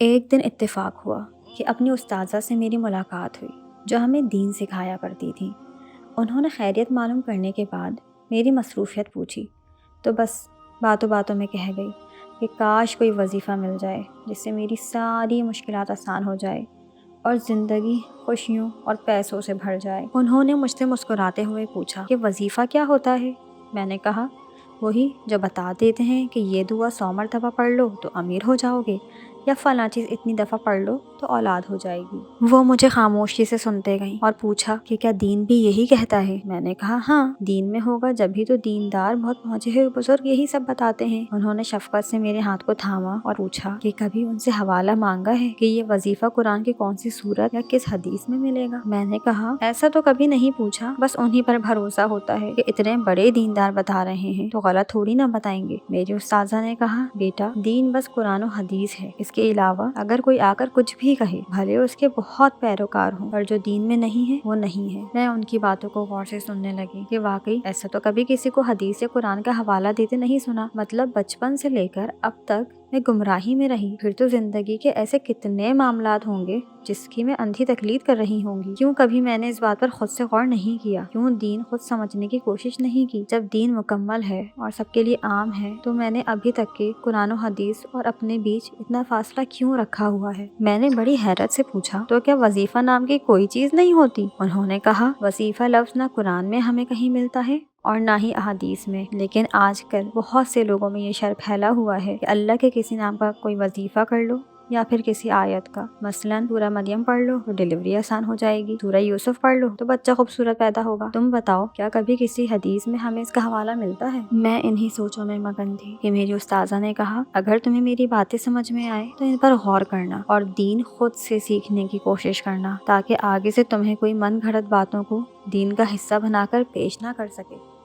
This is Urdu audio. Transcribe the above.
ایک دن اتفاق ہوا کہ اپنی استاذہ سے میری ملاقات ہوئی جو ہمیں دین سکھایا کرتی تھیں۔ انہوں نے خیریت معلوم کرنے کے بعد میری مصروفیت پوچھی تو بس باتوں باتوں میں کہہ گئی کہ کاش کوئی وظیفہ مل جائے جس سے میری ساری مشکلات آسان ہو جائے اور زندگی خوشیوں اور پیسوں سے بھر جائے۔ انہوں نے مجھ سے مسکراتے ہوئے پوچھا کہ وظیفہ کیا ہوتا ہے؟ میں نے کہا وہی جو بتا دیتے ہیں کہ یہ دعا 100 مرتبہ پڑھ لو تو امیر ہو جاؤ گے، یا فلاں چیز اتنی دفعہ پڑھ لو تو اولاد ہو جائے گی۔ وہ مجھے خاموشی سے سنتے گئیں اور پوچھا کہ کیا دین بھی یہی کہتا ہے؟ میں نے کہا ہاں، دین میں ہوگا جب بھی تو دیندار بہت پہنچے ہوئے بزرگ یہی سب بتاتے ہیں۔ انہوں نے شفقت سے میرے ہاتھ کو تھاما اور پوچھا کہ کبھی ان سے حوالہ مانگا ہے کہ یہ وظیفہ قرآن کی کون سی سورت یا کس حدیث میں ملے گا؟ میں نے کہا ایسا تو کبھی نہیں پوچھا، بس انہی پر بھروسہ ہوتا ہے کہ اتنے بڑے دیندار بتا رہے ہیں تو غلط تھوڑی نہ بتائیں گے۔ میری استاذہ نے کہا بیٹا، دین بس قرآن و حدیث ہے، اس کے علاوہ اگر کوئی آ کر کچھ بھی کہے بھلے اس کے بہت پیروکار ہوں، پر جو دین میں نہیں ہے وہ نہیں ہے۔ میں ان کی باتوں کو غور سے سننے لگی کہ واقعی ایسا تو کبھی کسی کو حدیث یا قرآن کا حوالہ دیتے نہیں سنا۔ مطلب بچپن سے لے کر اب تک میں گمراہی میں رہی، پھر تو زندگی کے ایسے کتنے معاملات ہوں گے جس کی میں اندھی تقلید کر رہی ہوں گی۔ کیوں کبھی میں نے اس بات پر خود سے غور نہیں کیا؟ کیوں دین خود سمجھنے کی کوشش نہیں کی؟ جب دین مکمل ہے اور سب کے لیے عام ہے تو میں نے ابھی تک کے قرآن و حدیث اور اپنے بیچ اتنا فاصلہ کیوں رکھا ہوا ہے؟ میں نے بڑی حیرت سے پوچھا تو کیا وظیفہ نام کی کوئی چیز نہیں ہوتی؟ انہوں نے کہا وظیفہ لفظ نہ قرآن میں ہمیں کہیں ملتا ہے اور نہ ہی احادیث میں، لیکن آج کل بہت سے لوگوں میں یہ شر پھیلا ہوا ہے کہ اللہ کے کسی نام کا کوئی وظیفہ کر لو یا پھر کسی آیت کا، مثلاً سورہ مریم پڑھ لو تو ڈیلیوری آسان ہو جائے گی، سورہ یوسف پڑھ لو تو بچہ خوبصورت پیدا ہوگا۔ تم بتاؤ کیا کبھی کسی حدیث میں ہمیں اس کا حوالہ ملتا ہے؟ میں انہی سوچوں میں مگن تھی کہ میری استاذہ نے کہا اگر تمہیں میری باتیں سمجھ میں آئے تو ان پر غور کرنا اور دین خود سے سیکھنے کی کوشش کرنا، تاکہ آگے سے تمہیں کوئی من گھڑت باتوں کو دین کا حصہ بنا کر پیش نہ کر سکے۔